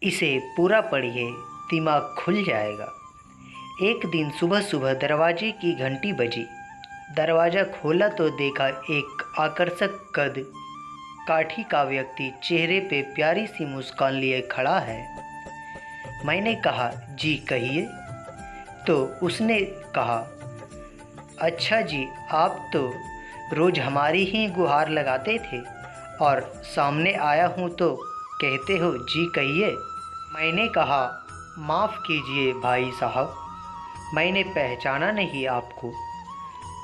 इसे पूरा पढ़िए, दिमाग खुल जाएगा। एक दिन सुबह सुबह दरवाजे की घंटी बजी। दरवाज़ा खोला तो देखा एक आकर्षक कद काठी का व्यक्ति चेहरे पे प्यारी सी मुस्कान लिए खड़ा है। मैंने कहा, जी कहिए। तो उसने कहा, अच्छा जी, आप तो रोज़ हमारी ही गुहार लगाते थे और सामने आया हूँ तो कहते हो जी कहिए। मैंने कहा, माफ़ कीजिए भाई साहब, मैंने पहचाना नहीं आपको।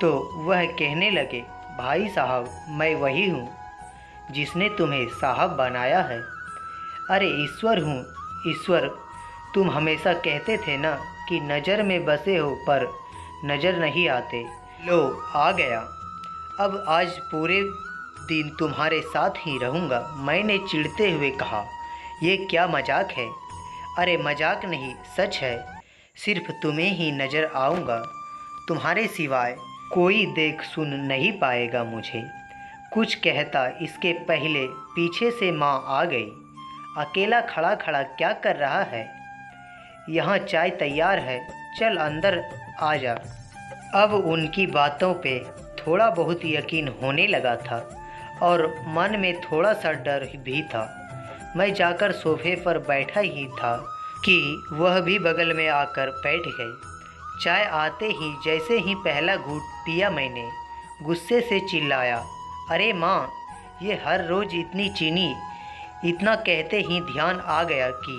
तो वह कहने लगे, भाई साहब, मैं वही हूँ जिसने तुम्हें साहब बनाया है। अरे ईश्वर हूँ ईश्वर, तुम हमेशा कहते थे ना कि नज़र में बसे हो पर नज़र नहीं आते। लो आ गया। अब आज पूरे दिन तुम्हारे साथ ही रहूँगा। मैंने चिढ़ते हुए कहा, ये क्या मजाक है। अरे मजाक नहीं, सच है। सिर्फ तुम्हें ही नज़र आऊँगा, तुम्हारे सिवाय कोई देख सुन नहीं पाएगा मुझे। कुछ कहता इसके पहले पीछे से माँ आ गई। अकेला खड़ा खड़ा क्या कर रहा है? यहाँ चाय तैयार है, चल अंदर आ जा। अब उनकी बातों पे थोड़ा बहुत यकीन होने लगा था और मन में थोड़ा सा डर भी था। मैं जाकर सोफे पर बैठा ही था कि वह भी बगल में आकर बैठ गए। चाय आते ही जैसे ही पहला घूंट पिया मैंने गुस्से से चिल्लाया, अरे माँ, ये हर रोज़ इतनी चीनी। इतना कहते ही ध्यान आ गया कि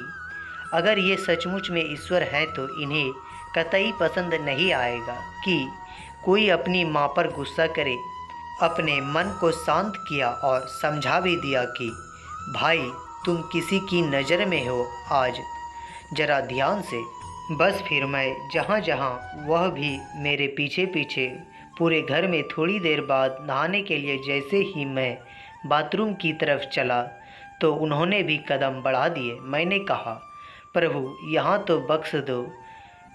अगर ये सचमुच में ईश्वर है तो इन्हें कतई पसंद नहीं आएगा कि कोई अपनी माँ पर गुस्सा करे। अपने मन को शांत किया और समझा भी दिया कि भाई, तुम किसी की नज़र में हो आज, ज़रा ध्यान से। बस फिर मैं जहाँ जहाँ, वह भी मेरे पीछे पीछे पूरे घर में। थोड़ी देर बाद नहाने के लिए जैसे ही मैं बाथरूम की तरफ चला तो उन्होंने भी कदम बढ़ा दिए। मैंने कहा, प्रभु यहाँ तो बख्श दो।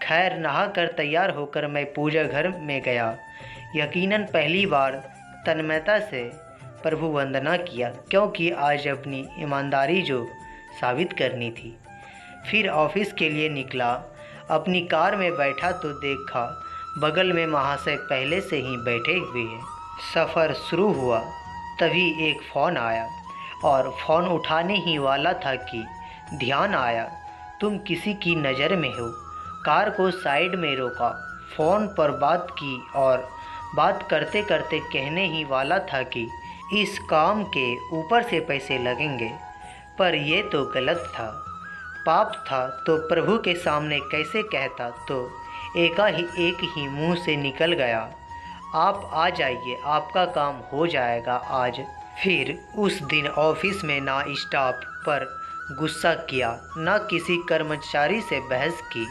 खैर नहा कर तैयार होकर मैं पूजा घर में गया। यकीनन पहली बार तन्मयता से प्रभु वंदना किया, क्योंकि आज अपनी ईमानदारी जो साबित करनी थी। फिर ऑफिस के लिए निकला। अपनी कार में बैठा तो देखा बगल में महाशय पहले से ही बैठे हुए हैं। सफ़र शुरू हुआ तभी एक फ़ोन आया और फ़ोन उठाने ही वाला था कि ध्यान आया तुम किसी की नज़र में हो। कार को साइड में रोका, फ़ोन पर बात की और बात करते करते कहने ही वाला था कि इस काम के ऊपर से पैसे लगेंगे, पर यह तो गलत था। पाप था तो प्रभु के सामने कैसे कहता। तो एक ही मुंह से निकल गया, आप आ जाइए, आपका काम हो जाएगा आज। फिर उस दिन ऑफिस में ना स्टाफ पर गुस्सा किया, ना किसी कर्मचारी से बहस की।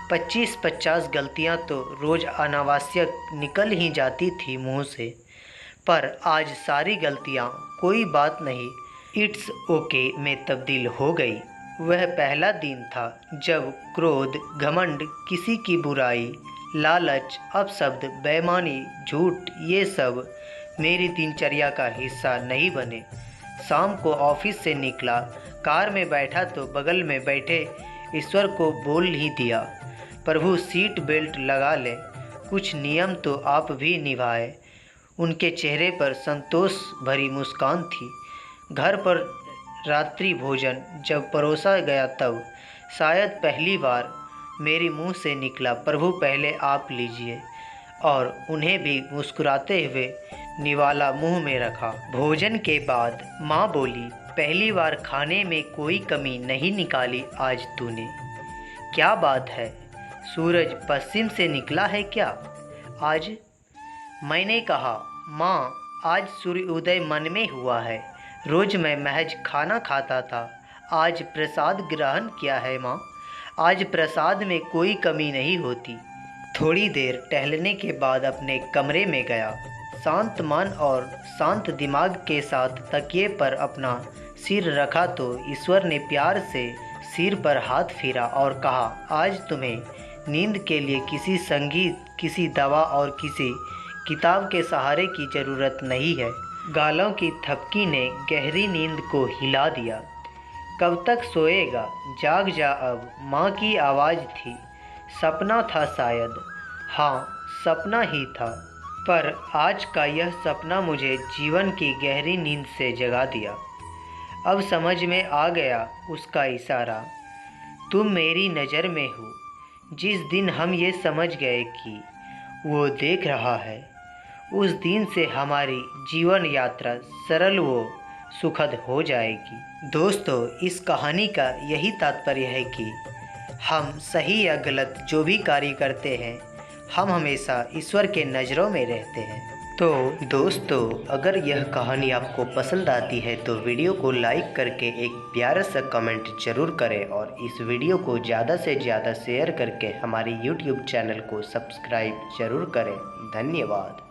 25-50 गलतियां तो रोज़ अनावश्यक निकल ही जाती थी मुंह से, पर आज सारी गलतियां कोई बात नहीं, इट्स ओके में तब्दील हो गई। वह पहला दिन था जब क्रोध, घमंड, किसी की बुराई, लालच, अपशब्द, बेईमानी, झूठ, ये सब मेरी दिनचर्या का हिस्सा नहीं बने। शाम को ऑफिस से निकला, कार में बैठा तो बगल में बैठे ईश्वर को बोल ही दिया, प्रभु सीट बेल्ट लगा ले, कुछ नियम तो आप भी निभाए। उनके चेहरे पर संतोष भरी मुस्कान थी। घर पर रात्रि भोजन जब परोसा गया तब शायद पहली बार मेरे मुंह से निकला, प्रभु पहले आप लीजिए, और उन्हें भी मुस्कुराते हुए निवाला मुंह में रखा। भोजन के बाद माँ बोली, पहली बार खाने में कोई कमी नहीं निकाली आज तूने। क्या बात है, सूरज पश्चिम से निकला है क्या आज? मैंने कहा, माँ, आज सूर्योदय मन में हुआ है। रोज़ मैं महज खाना खाता था, आज प्रसाद ग्रहण किया है माँ। आज प्रसाद में कोई कमी नहीं होती। थोड़ी देर टहलने के बाद अपने कमरे में गया। शांत मन और शांत दिमाग के साथ तकिए पर अपना सिर रखा तो ईश्वर ने प्यार से सिर पर हाथ फेरा और कहा, आज तुम्हें नींद के लिए किसी संगीत, किसी दवा और किसी किताब के सहारे की ज़रूरत नहीं है। गालों की थपकी ने गहरी नींद को हिला दिया। कब तक सोएगा, जाग जा अब, माँ की आवाज़ थी। सपना था शायद, हाँ सपना ही था, पर आज का यह सपना मुझे जीवन की गहरी नींद से जगा दिया। अब समझ में आ गया उसका इशारा, तुम मेरी नज़र में हो। जिस दिन हम ये समझ गए कि वो देख रहा है, उस दिन से हमारी जीवन यात्रा सरल व सुखद हो जाएगी। दोस्तों, इस कहानी का यही तात्पर्य है कि हम सही या गलत जो भी कार्य करते हैं, हम हमेशा ईश्वर के नज़रों में रहते हैं। तो दोस्तों, अगर यह कहानी आपको पसंद आती है तो वीडियो को लाइक करके एक प्यारा सा कमेंट ज़रूर करें और इस वीडियो को ज़्यादा से ज़्यादा शेयर करके हमारे YouTube चैनल को सब्सक्राइब ज़रूर करें। धन्यवाद।